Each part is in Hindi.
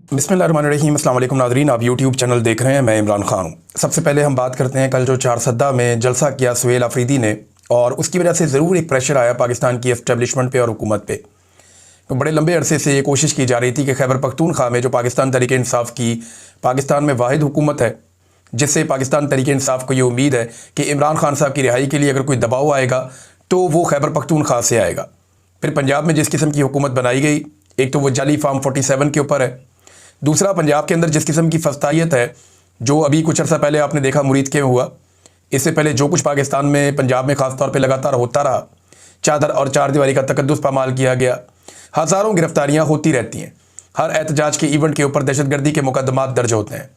बिस्मिल्लाहिर्रहमानिर्रहीम। अस्सलाम वालेकुम नाज़रीन, आप यूट्यूब चैनल देख रहे हैं। मैं इमरान खान हूँ। सबसे पहले हम बात करते हैं कल जो चारसद्दा में जलसा किया सुहेल अफरीदी ने, और उसकी वजह से ज़रूर एक प्रेशर आया पाकिस्तान की एस्टेब्लिशमेंट पे और हुकूमत पे। तो बड़े लंबे अरसे से ये कोशिश की जा रही थी कि खैबर पख्तूनख्वा में जो पाकिस्तान तहरीक इंसाफ की पाकिस्तान में वाहिद हुकूमत है, जिससे पाकिस्तान तहरीक इंसाफ को ये उम्मीद है कि इमरान खान साहब की रिहाई के लिए अगर कोई दबाव आएगा तो वो खैबर पख्तूनख्वा से आएगा। फिर पंजाब में जिस किस्म की हुकूमत बनाई गई, एक तो वो जाली फार्म 47 के ऊपर है, दूसरा पंजाब के अंदर जिस किस्म की फस्तायत है, जो अभी कुछ अर्सा पहले आपने देखा मुरीद के में हुआ, इससे पहले जो कुछ पाकिस्तान में पंजाब में ख़ास तौर पे लगातार होता रहा, चादर और चार दीवारी का तकद्दुस पामाल किया गया, हज़ारों गिरफ्तारियां होती रहती हैं, हर एहतजाज के इवेंट के ऊपर दहशतगर्दी के मुकदमात दर्ज होते हैं।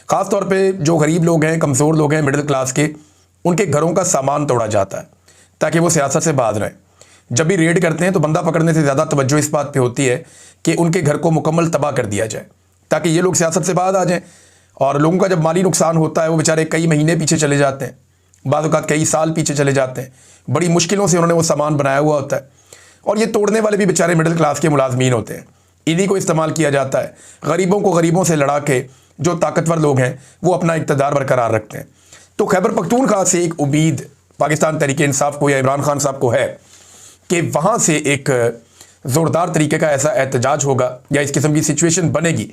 ख़ास तौर पे जो गरीब लोग हैं, कमज़ोर लोग हैं, मिडिल क्लास के, उनके घरों का सामान तोड़ा जाता है ताकि वो सियासत से बाज रहें। जब भी रेड करते हैं तो बंदा पकड़ने से ज़्यादा तवज्जो इस बात पे होती है कि उनके घर को मुकम्मल तबाह कर दिया जाए ताकि ये लोग सियासत से बाहर आ जाएं। और लोगों का जब माली नुकसान होता है वो बेचारे कई महीने पीछे चले जाते हैं, बाज़ औक़ात कई साल पीछे चले जाते हैं। बड़ी मुश्किलों से उन्होंने वो सामान बनाया हुआ होता है, और ये तोड़ने वाले भी बेचारे मिडिल क्लास के मुलाजमीन होते हैं। इन्हीं को इस्तेमाल किया जाता है, गरीबों को गरीबों से लड़ा के जो ताकतवर लोग हैं वो अपना इक़्तिदार बरकरार रखते हैं। तो खैबर पख्तूनख्वा से एक उम्मीद पाकिस्तान तहरीक इंसाफ को या इमरान खान साहब को है कि वहाँ से एक ज़ोरदार तरीके का ऐसा एहतजाज होगा या इस किस्म की सिचुएशन बनेगी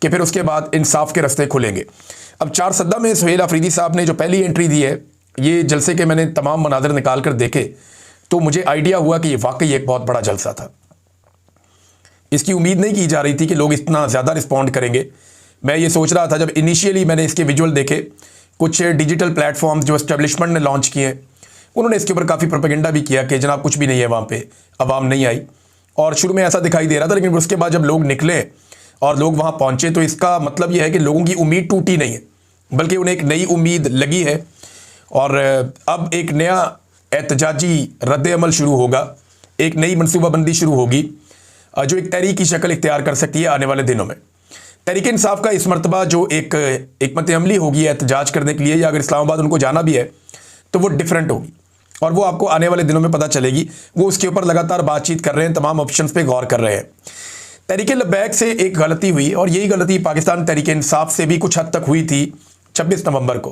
कि फिर उसके बाद इंसाफ के रास्ते खुलेंगे। अब चारसद्दा में सुहेल अफरीदी साहब ने जो पहली एंट्री दी है, ये जलसे के मैंने तमाम मनाज़र निकाल कर देखे तो मुझे आइडिया हुआ कि ये वाकई एक बहुत बड़ा जलसा था। इसकी उम्मीद नहीं की जा रही थी कि लोग इतना ज़्यादा रिस्पॉन्ड करेंगे। मैं ये सोच रहा था, जब इनिशियली मैंने इसके विजुअल देखे, कुछ डिजिटल प्लेटफॉर्म्स जो एस्टेब्लिशमेंट ने लॉन्च किए, उन्होंने इसके ऊपर काफ़ी प्रोपेगेंडा भी किया कि जनाब कुछ भी नहीं है, वहाँ पे अवाम नहीं आई, और शुरू में ऐसा दिखाई दे रहा था। लेकिन उसके बाद जब लोग निकले और लोग वहाँ पहुँचे तो इसका मतलब यह है कि लोगों की उम्मीद टूटी नहीं है, बल्कि उन्हें एक नई उम्मीद लगी है। और अब एक नया एहतजाजी रद्द अमल शुरू होगा, एक नई मनसूबाबंदी शुरू होगी जो एक तहरीक की शक्ल इख्तियार कर सकती है आने वाले दिनों में। तहरीक इंसाफ का इस मरतबा जो एक हिकमत अमली होगी एहतजाज करने के लिए, या अगर इस्लामाबाद उनको जाना भी है तो वो डिफरेंट होगी, और वो आपको आने वाले दिनों में पता चलेगी। वो उसके ऊपर लगातार बातचीत कर रहे हैं, तमाम ऑप्शंस पे गौर कर रहे हैं। तहरीक लब्बैक से एक गलती हुई, और यही गलती पाकिस्तान तहरीक इंसाफ से भी कुछ हद तक हुई थी 26 नवंबर को।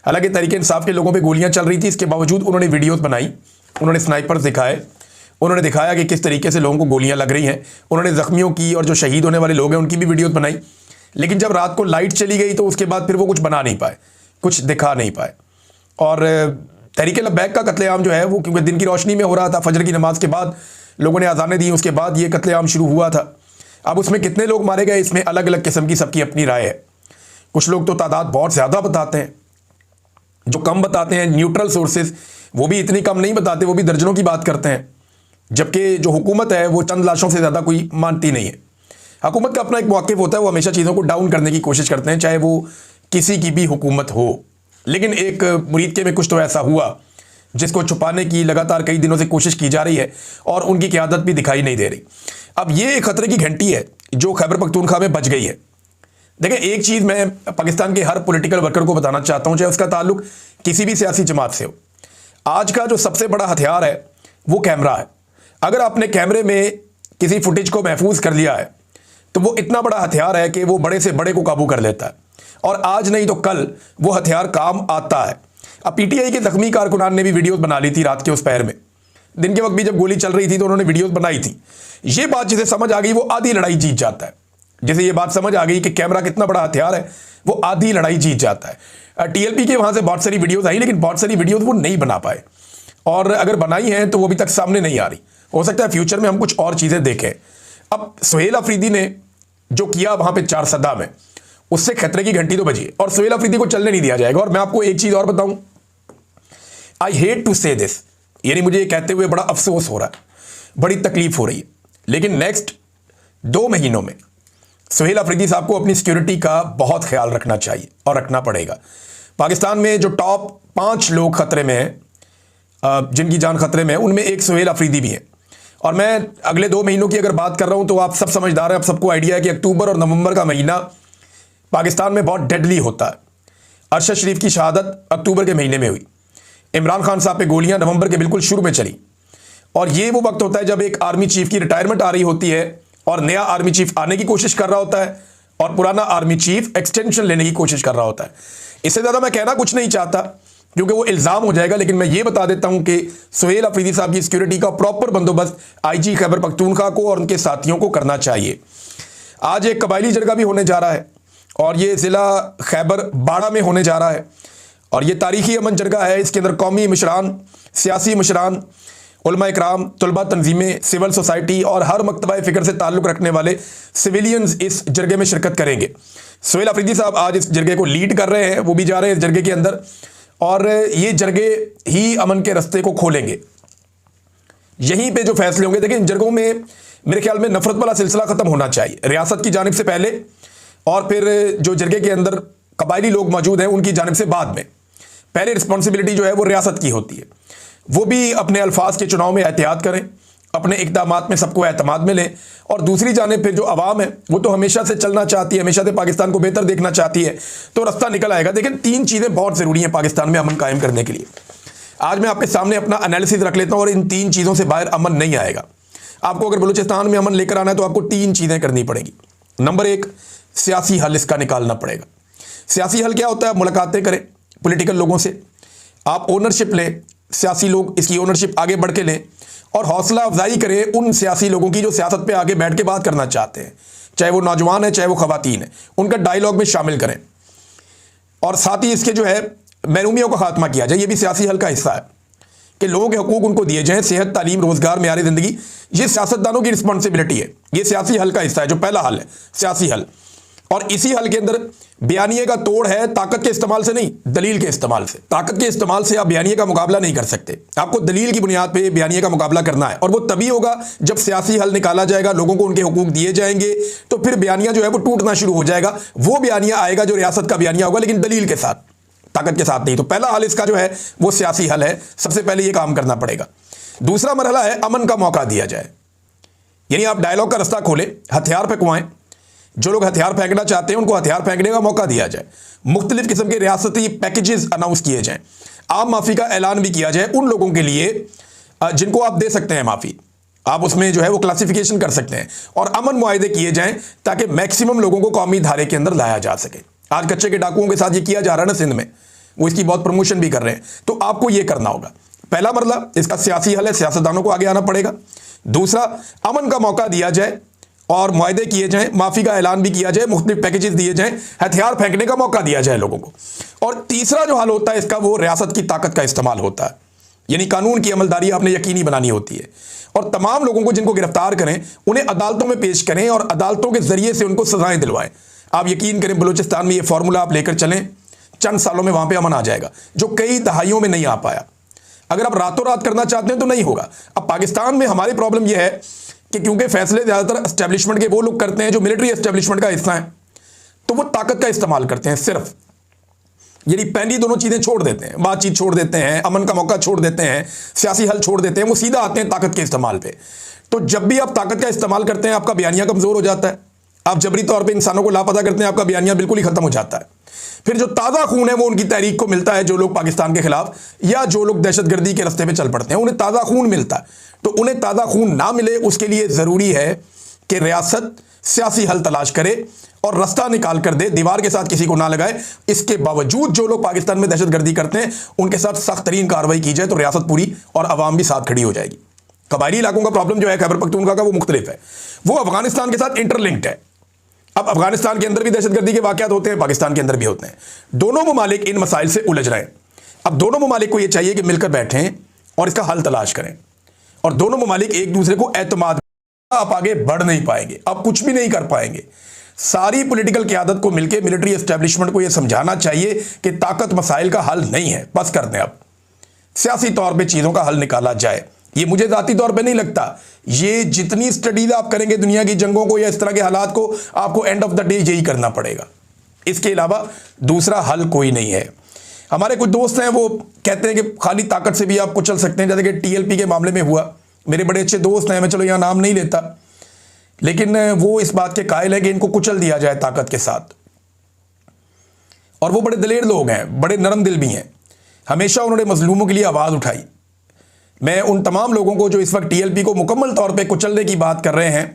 हालांकि तहरीक इंसाफ के लोगों पे गोलियां चल रही थी, इसके बावजूद उन्होंने वीडियोस बनाई, उन्होंने स्नाइपर्स दिखाए, उन्होंने दिखाया कि किस तरीके से लोगों को गोलियां लग रही हैं। उन्होंने ज़ख्मियों की और जो शहीद होने वाले लोग हैं उनकी भी वीडियोस बनाई। लेकिन जब रात को लाइट चली गई तो उसके बाद फिर वो कुछ बना नहीं पाए, कुछ दिखा नहीं पाए। और तहरीक लब्बैक का कत्लेआम जो है वो क्योंकि दिन की रोशनी में हो रहा था, फजर की नमाज के बाद लोगों ने अज़ानें दी, उसके बाद ये कत्लेआम शुरू हुआ था। अब उसमें कितने लोग मारे गए, इसमें अलग अलग किस्म की सबकी अपनी राय है। कुछ लोग तो तादाद बहुत ज़्यादा बताते हैं, जो कम बताते हैं न्यूट्रल सोर्सेज वो भी इतनी कम नहीं बताते, वो भी दर्जनों की बात करते हैं। जबकि जो हुकूमत है वो चंद लाशों से ज़्यादा कोई मानती नहीं है। हुकूमत का अपना एक मौक़िफ़ होता है, वो हमेशा चीज़ों को डाउन करने की कोशिश करते हैं, चाहे वो किसी की भी हुकूमत हो। लेकिन एक मुरीद के में कुछ तो ऐसा हुआ जिसको छुपाने की लगातार कई दिनों से कोशिश की जा रही है, और उनकी क़यादत भी दिखाई नहीं दे रही। अब ये एक ख़तरे की घंटी है जो खैबर पख्तूनख्वा में बज गई है। देखें, एक चीज़ मैं पाकिस्तान के हर पॉलिटिकल वर्कर को बताना चाहता हूँ, चाहे उसका ताल्लुक किसी भी सियासी जमात से हो। आज का जो सबसे बड़ा हथियार है वो कैमरा है। अगर आपने कैमरे में किसी फुटेज को महफूज कर लिया है तो वो इतना बड़ा हथियार है कि वो बड़े से बड़े को काबू कर लेता है, और आज नहीं तो कल वो हथियार काम आता है। अब पीटीआई के ज़ख्मी कारकुनान ने भी वीडियोस बना ली थी रात के उस पहर में, दिन के वक्त भी जब गोली चल रही थी तो उन्होंने वीडियोस बनाई थी। ये बात जिसे समझ आ गई वो आधी लड़ाई जीत जाता है। जैसे ये बात समझ आ गई कि कैमरा कितना बड़ा हथियार है, वो आधी लड़ाई जीत जाता है। टीएलपी के वहाँ से बहुत सारी वीडियोज़ आई, लेकिन बहुत सारी वीडियोज़ वो नहीं बना पाए, और अगर बनाई हैं तो वो अभी तक सामने नहीं आ रही। हो सकता है फ्यूचर में हम कुछ और चीज़ें देखें। अब सुहेल अफरीदी ने जो किया वहाँ पे चारसद्दा में, उससे खतरे की घंटी तो बजी, और सुहेल अफरीदी को चलने नहीं दिया जाएगा। और मैं आपको एक चीज़ और बताऊं, आई हेट टू से दिस, यानी मुझे ये कहते हुए बड़ा अफसोस हो रहा है, बड़ी तकलीफ हो रही है, लेकिन नेक्स्ट 2 महीनों में सुहेल अफरीदी साहब को अपनी सिक्योरिटी का बहुत ख्याल रखना चाहिए और रखना पड़ेगा। पाकिस्तान में जो टॉप 5 लोग खतरे में हैं, जिनकी जान खतरे में है, उनमें एक सुहेल अफरीदी भी है। और मैं अगले 2 महीनों की अगर बात कर रहा हूं तो आप सब समझदार हैं, आप सबको आइडिया है कि अक्टूबर और नवंबर का महीना पाकिस्तान में बहुत डेडली होता है। अरशद शरीफ की शहादत अक्टूबर के महीने में हुई, इमरान खान साहब पे गोलियां नवंबर के बिल्कुल शुरू में चली, और ये वो वक्त होता है जब एक आर्मी चीफ की रिटायरमेंट आ रही होती है और नया आर्मी चीफ आने की कोशिश कर रहा होता है, और पुराना आर्मी चीफ एक्सटेंशन लेने की कोशिश कर रहा होता है। इससे ज़्यादा मैं कहना कुछ नहीं चाहता क्योंकि वो इल्ज़ाम हो जाएगा, लेकिन मैं ये बता देता हूं कि सुहेल अफरीदी साहब की सिक्योरिटी का प्रॉपर बंदोबस्त आईजी खैबर पख्तूनख्वा को और उनके साथियों को करना चाहिए। आज एक कबायली जरगा भी होने जा रहा है और ये ज़िला खैबर बाड़ा में होने जा रहा है और ये तारीखी अमन जरगा है। इसके अंदर कौमी मशरान, सियासी मशरान, उलमा इकराम, तलबा तंजीमें, सिविल सोसाइटी और हर मकतबा फ़िक्र से ताल्लुक़ रखने वाले सिविलियंस इस जरगे में शिरकत करेंगे। सुहेल अफरीदी साहब आज इस जरगे को लीड कर रहे हैं, वो भी जा रहे हैं इस जरगे के अंदर और ये जरगे ही अमन के रास्ते को खोलेंगे। यहीं पे जो फैसले होंगे, देखिए इन जरगों में मेरे ख्याल में नफरत वाला सिलसिला ख़त्म होना चाहिए रियासत की जानिब से पहले और फिर जो जरगे के अंदर कबायली लोग मौजूद हैं उनकी जानिब से बाद में। पहले रिस्पॉन्सिबिलिटी जो है वो रियासत की होती है, वो भी अपने अल्फाज के चुनाव में एहतियात करें, अपने इक़दामात में सबको एतमाद में लें। और दूसरी जानिब फिर जो अवाम है वो तो हमेशा से चलना चाहती है, हमेशा से पाकिस्तान को बेहतर देखना चाहती है, तो रास्ता निकल आएगा। देखिए 3 चीज़ें बहुत ज़रूरी हैं पाकिस्तान में अमन कायम करने के लिए। आज मैं आपके सामने अपना एनालिसिस रख लेता हूँ और इन 3 चीज़ों से बाहर अमन नहीं आएगा। आपको अगर बलूचिस्तान में अमन लेकर आना है तो आपको 3 चीज़ें करनी पड़ेगी। नंबर 1, सियासी हल इसका निकालना पड़ेगा। सियासी हल क्या होता है? मुलाकातें करें पॉलिटिकल लोगों से, आप ओनरशिप लें, सियासी लोग इसकी ओनरशिप आगे बढ़ के लें और हौसला अफजाई करें उन सियासी लोगों की जो सियासत पे आगे बैठ के बात करना चाहते हैं, चाहे वो नौजवान है चाहे वो खवातीन है, उनका डायलॉग में शामिल करें। और साथ ही इसके जो है महरूमियों का खात्मा किया जाए, ये भी सियासी हल का हिस्सा है कि लोगों के हकूक उनको दिए जाएं, सेहत, तालीम, रोजगार, मेयार ज़िंदगी, ये सियासतदानों की रिस्पॉन्सिबिलिटी है। ये सियासी हल का हिस्सा है, जो पहला हल है सियासी हल। और इसी हल के अंदर बयानिए का तोड़ है ताकत के इस्तेमाल से नहीं, दलील के इस्तेमाल से। ताकत के इस्तेमाल से आप बयानिए का मुकाबला नहीं कर सकते, आपको दलील की बुनियाद पे बयानिए का मुकाबला करना है। और वो तभी होगा जब सियासी हल निकाला जाएगा, लोगों को उनके हुकूक दिए जाएंगे, तो फिर बयानिया जो है वो टूटना शुरू हो जाएगा। वो बयानिया आएगा जो रियासत का बयानिया होगा, लेकिन दलील के साथ, ताकत के साथ नहीं। तो पहला हल इसका जो है वो सियासी हल है, सबसे पहले ये काम करना पड़ेगा। दूसरा मरहला है अमन का मौका दिया जाए, यानी आप डायलॉग का रास्ता खोलें, हथियार फेंकवाएं, जो लोग हथियार फेंकना चाहते हैं उनको हथियार फेंकने का मौका दिया जाए, मुख्तलिफ किस्म के रियासती पैकेजेस अनाउंस किए जाएं, आम माफ़ी का ऐलान भी किया जाए उन लोगों के लिए जिनको आप दे सकते हैं माफ़ी, आप उसमें जो है वो क्लासिफिकेशन कर सकते हैं, और अमन मुआहदे किए जाएं ताकि मैक्सिमम लोगों को कौमी धारे के अंदर लाया जा सके। आज कच्चे के डाकुओं के साथ ये किया जा रहा है ना सिंध में, वो इसकी बहुत प्रमोशन भी कर रहे हैं। तो आपको ये करना होगा। पहला मरला इसका सियासी हल है, सियासतदानों को आगे आना पड़ेगा। दूसरा, अमन का मौका दिया जाए और मुआहदे किए जाएं, माफ़ी का ऐलान भी किया जाए, मुख्तलिफ पैकेजेस दिए जाएं, हथियार फेंकने का मौका दिया जाए लोगों को। और तीसरा जो हल होता है इसका, वो रियासत की ताकत का इस्तेमाल होता है, यानी कानून की अमलदारी आपने यकीनी बनानी होती है और तमाम लोगों को जिनको गिरफ्तार करें उन्हें अदालतों में पेश करें और अदालतों के जरिए से उनको सजाएं दिलवाएं। आप यकीन करें बलूचिस्तान में ये फार्मूला आप लेकर चलें, चंद सालों में वहां पे अमन आ जाएगा, जो कई दहाइयों में नहीं आ पाया। अगर आप रातों रात करना चाहते हैं तो नहीं होगा। अब पाकिस्तान में हमारी प्रॉब्लम यह है कि क्योंकि फैसले ज़्यादातर एस्टेब्लिशमेंट के वो लोग करते हैं जो मिलिट्री एस्टेब्लिशमेंट का हिस्सा है, तो वो ताकत का इस्तेमाल करते हैं सिर्फ, यानी पहली दोनों चीज़ें छोड़ देते हैं, बातचीत छोड़ देते हैं, अमन का मौका छोड़ देते हैं, सियासी हल छोड़ देते हैं, वो सीधा आते हैं ताकत के इस्तेमाल पे। तो जब भी आप ताकत का इस्तेमाल करते हैं आपका बयानिया कमज़ोर हो जाता है, आप जबरी तौर पे इंसानों को लापता करते हैं, आपका बयानिया बिल्कुल ही ख़त्म हो जाता है। फिर जो ताज़ा खून है वो उनकी तहरीक को मिलता है, जो लोग पाकिस्तान के खिलाफ या जो लोग दहशतगर्दी के रास्ते पे चल पड़ते हैं उन्हें ताज़ा खून मिलता है। तो उन्हें ताज़ा खून ना मिले उसके लिए ज़रूरी है कि रियासत सियासी हल तलाश करे और रास्ता निकाल कर दे, दीवार के साथ किसी को ना लगाए। इसके बावजूद जो लोग पाकिस्तान में दहशतगर्दी करते हैं उनके साथ सख्त तरीन कार्रवाई की जाए तो रियासत पूरी और अवाम भी साथ खड़ी हो जाएगी। कबायली इलाकों का प्रॉब्लम जो है खैबर पख्तूनख्वा का, वो मुख्तलिफ है, वो अफगानिस्तान के साथ इंटरलिंक्ड है। अब अफगानिस्तान के अंदर भी दहशतगर्दी के वाक़यात होते हैं, पाकिस्तान के अंदर भी होते हैं। दोनों ममालिक इन मसाइल से उलझ रहे हैं। अब दोनों ममालिक को यह चाहिए कि मिलकर बैठें और इसका हल तलाश करें, और दोनों ममालिक एक दूसरे को एतमाद, आप आगे बढ़ नहीं पाएंगे, आप कुछ भी नहीं कर पाएंगे। सारी पॉलिटिकल क़यादत को मिलकर मिलिट्री एस्टेब्लिशमेंट को यह समझाना चाहिए कि ताकत मसाइल का हल नहीं है, बस कर दें। अब सियासी तौर पर चीज़ों का हल निकाला जाए। ये मुझे ज़ाती तौर पे नहीं लगता, ये जितनी स्टडीज आप करेंगे दुनिया की जंगों को या इस तरह के हालात को, आपको एंड ऑफ द डे यही करना पड़ेगा। इसके अलावा दूसरा हल कोई नहीं है। हमारे कुछ दोस्त हैं वो कहते हैं कि खाली ताकत से भी आप कुचल सकते हैं, जैसे कि टीएलपी के मामले में हुआ। मेरे बड़े अच्छे दोस्त हैं, मैं चलो यहाँ नाम नहीं लेता, लेकिन वो इस बात के कायल है कि इनको कुचल दिया जाए ताकत के साथ। और वो बड़े दलेर लोग हैं, बड़े नरम दिल भी हैं, हमेशा उन्होंने मजलूमों के लिए आवाज़ उठाई। मैं उन तमाम लोगों को जो इस वक्त टीएलपी को मुकम्मल तौर पे कुचलने की बात कर रहे हैं,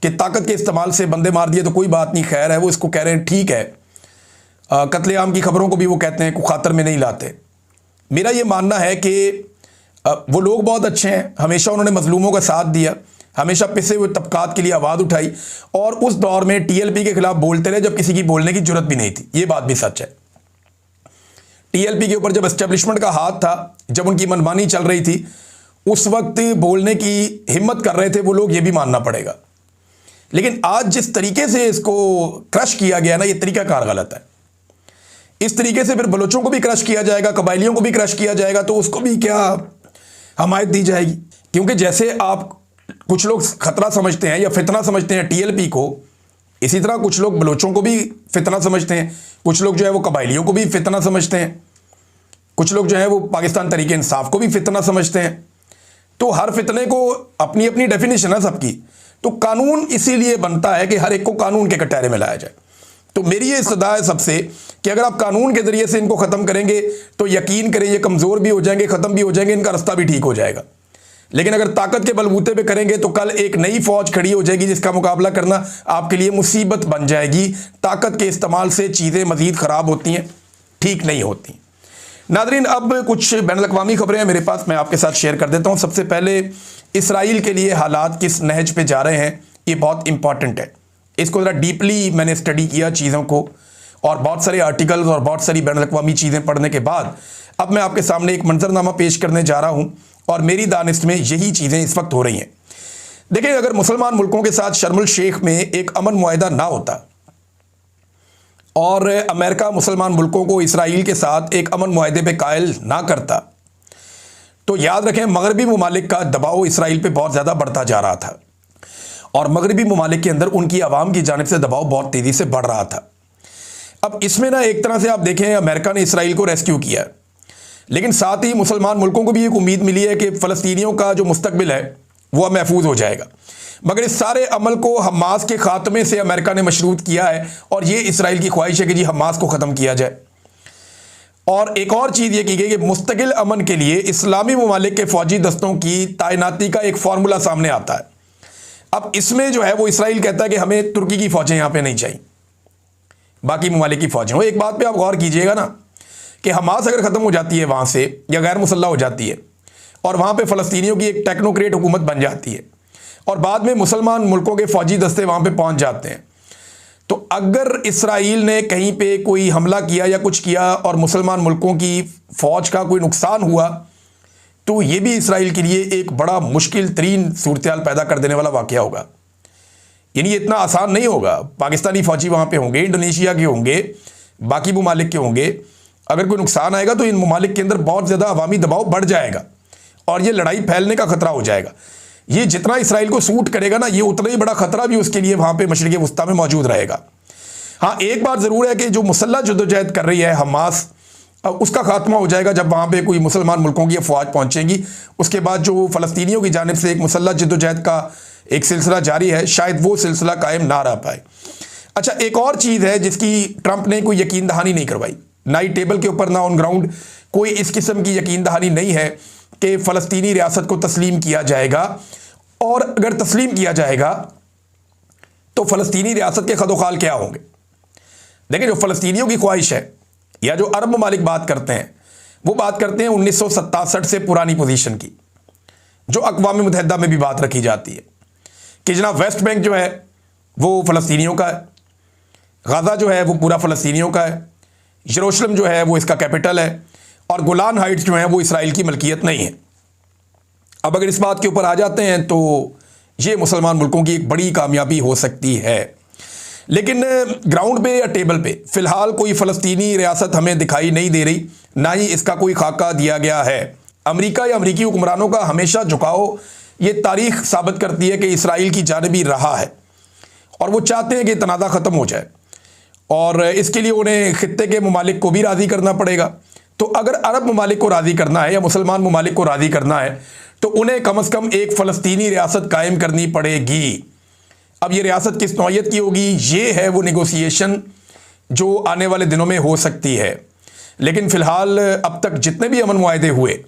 कि ताकत के इस्तेमाल से बंदे मार दिए तो कोई बात नहीं, खैर है, वो इसको कह रहे हैं ठीक है। कत्लेआम की खबरों को भी वो कहते हैं को खातर में नहीं लाते। मेरा ये मानना है कि वो लोग बहुत अच्छे हैं, हमेशा उन्होंने मजलूमों का साथ दिया, हमेशा पिसे हुए तबकात के लिए आवाज़ उठाई और उस दौर में टीएलपी के खिलाफ बोलते रहे जब किसी की बोलने की जरूरत भी नहीं थी। ये बात भी सच है। टीएलपी के ऊपर जब एस्टेब्लिशमेंट का हाथ था, जब उनकी मनमानी चल रही थी, उस वक्त बोलने की हिम्मत कर रहे थे वो लोग, ये भी मानना पड़ेगा। लेकिन आज जिस तरीके से इसको क्रश किया गया ना, ये तरीका कार गलत है। इस तरीके से फिर बलोचों को भी क्रश किया जाएगा, कबायलियों को भी क्रश किया जाएगा, तो उसको भी क्या हमायत दी जाएगी? क्योंकि जैसे आप कुछ लोग खतरा समझते हैं या फितना समझते हैं टीएलपी को, इसी तरह कुछ लोग बलोचों को भी फितना समझते हैं, कुछ लोग जो है वो कबायलियों को भी फितना समझते हैं, कुछ लोग जो है वो पाकिस्तान तरीके इंसाफ को भी फितना समझते हैं। तो हर फितने को अपनी अपनी डेफिनेशन है सबकी। तो कानून इसीलिए बनता है कि हर एक को कानून के कटहरे में लाया जाए। तो मेरी ये इस्तदा है सबसे कि अगर आप कानून के जरिए से इनको ख़त्म करेंगे तो यकीन करें ये कमज़ोर भी हो जाएंगे, ख़त्म भी हो जाएंगे, इनका रास्ता भी ठीक हो जाएगा। लेकिन अगर ताकत के बलबूते पे करेंगे तो कल एक नई फौज खड़ी हो जाएगी जिसका मुकाबला करना आपके लिए मुसीबत बन जाएगी। ताकत के इस्तेमाल से चीज़ें मज़ीद ख़राब होती हैं, ठीक नहीं होती। नादरीन, अब कुछ बैनुल-अक़वामी खबरें हैं मेरे पास, मैं आपके साथ शेयर कर देता हूँ। सबसे पहले इसराइल के लिए हालात किस नहज पे जा रहे हैं, ये बहुत इंपॉर्टेंट है। इसको ज़रा डीपली मैंने स्टडी किया चीज़ों को, और बहुत सारे आर्टिकल्स और बहुत सारी बैनुल-अक़वामी चीज़ें पढ़ने के बाद अब मैं आपके सामने एक मंजरनामा पेश करने जा रहा हूँ, और मेरी दानिश में यही चीज़ें इस वक्त हो रही हैं। देखिए, अगर मुसलमान मुल्कों के साथ शर्म शेख में एक अमन मुआहिदा ना होता और अमेरिका मुसलमान मुल्कों को इसराइल के साथ एक अमन मुआहिदे पे कायल ना करता, तो याद रखें मगरबी ममालिक का दबाव इसराइल पे बहुत ज़्यादा बढ़ता जा रहा था, और मगरबी ममालिक के अंदर उनकी आवाम की जानिब से दबाव बहुत तेज़ी से बढ़ रहा था। अब इसमें ना एक तरह से आप देखें अमेरिका ने इसराइल को रेस्क्यू किया, लेकिन साथ ही मुसलमान मुल्कों को भी एक उम्मीद मिली है कि फ़लस्तीनियों का जो मुस्तकबिल है वह महफूज हो जाएगा। मगर इस सारे अमल को हमास के ख़ात्मे से अमेरिका ने मशरूत किया है, और ये इसराइल की ख्वाहिश है कि जी हमास को ख़त्म किया जाए। और एक और चीज़ ये की गई कि मुस्तकिल अमन के लिए इस्लामी ममालिक के फ़ौजी दस्तों की तैनाती का एक फार्मूला सामने आता है। अब इसमें जो है वो इसराइल कहता है कि हमें तुर्की की फ़ौजें यहाँ पे नहीं चाहिए, बाकी ममालिक की फ़ौजें हो। एक बात पे आप गौर कीजिएगा ना कि हमास अगर ख़त्म हो जाती है वहाँ से, या गैर मुसल्लह हो जाती है, और वहाँ पे फ़लस्तीनियों की एक टेक्नोक्रेट हुकूमत बन जाती है, और बाद में मुसलमान मुल्कों के फ़ौजी दस्ते वहाँ पे पहुँच जाते हैं, तो अगर इसराइल ने कहीं पे कोई हमला किया या कुछ किया और मुसलमान मुल्कों की फ़ौज का कोई नुकसान हुआ, तो ये भी इसराइल के लिए एक बड़ा मुश्किल तरीन सूरत-ए-हाल पैदा कर देने वाला वाक़या होगा। यानी ये इतना आसान नहीं होगा। पाकिस्तानी फ़ौजी वहाँ पे होंगे, इंडोनेशिया के होंगे, बाकी ममालिक के होंगे। अगर कोई नुकसान आएगा तो इन ममालिक के अंदर बहुत ज़्यादा अवामी दबाव बढ़ जाएगा, और ये लड़ाई फैलने का ख़तरा हो जाएगा। ये जितना इसराइल को सूट करेगा ना, ये उतना ही बड़ा ख़तरा भी उसके लिए वहाँ पे मशरिक़ वस्ता में मौजूद रहेगा। हाँ, एक बात ज़रूर है कि जो मुसल्लह जद्दोजहद कर रही है हमास, उसका खात्मा हो जाएगा जब वहाँ पे कोई मुसलमान मुल्कों की अफवाज पहुँचेंगी। उसके बाद जो फ़लस्तीनियों की जानिब से एक मुसल्लह जद्दोजहद का एक सिलसिला जारी है, शायद वो सिलसिला कायम ना रह पाए। अच्छा, एक और चीज़ है जिसकी ट्रंप ने कोई यकीन दहानी नहीं करवाई, ना ही टेबल के ऊपर ना ऑन ग्राउंड कोई इस किस्म की यकीन दहानी नहीं है कि फ़लस्तीनी रियासत को तस्लीम किया जाएगा, और अगर तस्लीम किया जाएगा तो फ़लस्तीनी रियासत के खदोखाल क्या होंगे। देखिए, जो फ़लस्तीनियों की ख्वाहिश है, या जो अरब ममालिक बात करते हैं, वो बात करते हैं 1967 से पुरानी पोजीशन की, जो अक़वाम मुत्तहिदा में भी बात रखी जाती है कि जनाब वेस्ट बैंक जो है वो फ़लस्तीनियों का है, गाज़ा जो है वो पूरा फ़लस्तीनियों का है, यरूशलेम जो है वो इसका कैपिटल है, और गोलान हाइट्स जो हैं वो इसराइल की मलकियत नहीं है। अब अगर इस बात के ऊपर आ जाते हैं तो ये मुसलमान मुल्कों की एक बड़ी कामयाबी हो सकती है। लेकिन ग्राउंड पे या टेबल पे फ़िलहाल कोई फ़लस्तीनी रियासत हमें दिखाई नहीं दे रही, ना ही इसका कोई खाका दिया गया है। अमेरिका या अमरीकी हुक्मरानों का हमेशा झुकाव, ये तारीख़ साबित करती है कि इसराइल की जानिब रहा है, और वो चाहते हैं कि तनाज़ा ख़त्म हो जाए, और इसके लिए उन्हें ख़ित्ते के ममालिक को भी राज़ी करना पड़ेगा। तो अगर अरब ममालिक को राज़ी करना है या मुसलमान ममालिक को राज़ी करना है, तो उन्हें कम अज़ कम एक फ़लस्तीनी रियासत कायम करनी पड़ेगी। अब ये रियासत किस नौइयत की होगी, ये है वो नेगोशिएशन जो आने वाले दिनों में हो सकती है। लेकिन फ़िलहाल अब तक जितने भी अमन मुआहदे हुए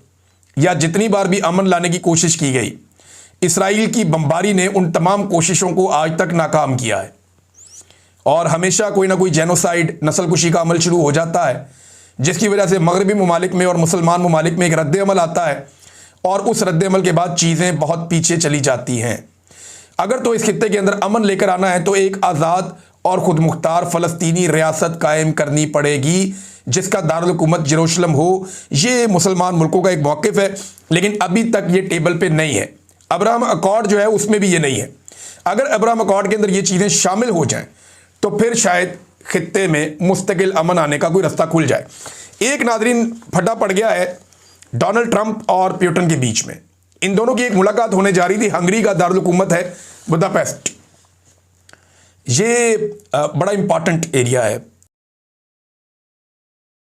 या जितनी बार भी अमन लाने की कोशिश की गई, इसराइल की बमबारी ने उन तमाम कोशिशों को आज तक नाकाम किया है और हमेशा कोई ना कोई जेनोसाइड, नस्लकुशी का अमल शुरू हो जाता है, जिसकी वजह से मगरबी ममालिक में और मुसलमान ममालिक में एक रद्द अमल आता है और उस रद्द अमल के बाद चीज़ें बहुत पीछे चली जाती हैं। अगर तो इस खित्ते के अंदर अमन लेकर आना है तो एक आज़ाद और खुद मुख्तार फ़लस्तीनी रियासत कायम करनी पड़ेगी, जिसका दारुल हुकूमत जेरूशलम हो। ये मुसलमान मुल्कों का एक मौक़िफ़ है, लेकिन अभी तक ये टेबल पे नहीं है। अब्राहम अकॉर्ड जो है उसमें भी ये नहीं है। अगर अब्राहम अकॉर्ड के अंदर ये चीज़ें शामिल हो जाएं तो फिर शायद खित्ते में मुस्तकिल अमन आने का कोई रास्ता खुल जाए। एक नादरीन फटा पड़ गया है डोनाल्ड ट्रंप और पुतिन के बीच में। इन दोनों की एक मुलाकात होने जा रही थी। हंगरी का दारुल हुकूमत है बुदापेस्ट। ये बड़ा इंपॉर्टेंट एरिया है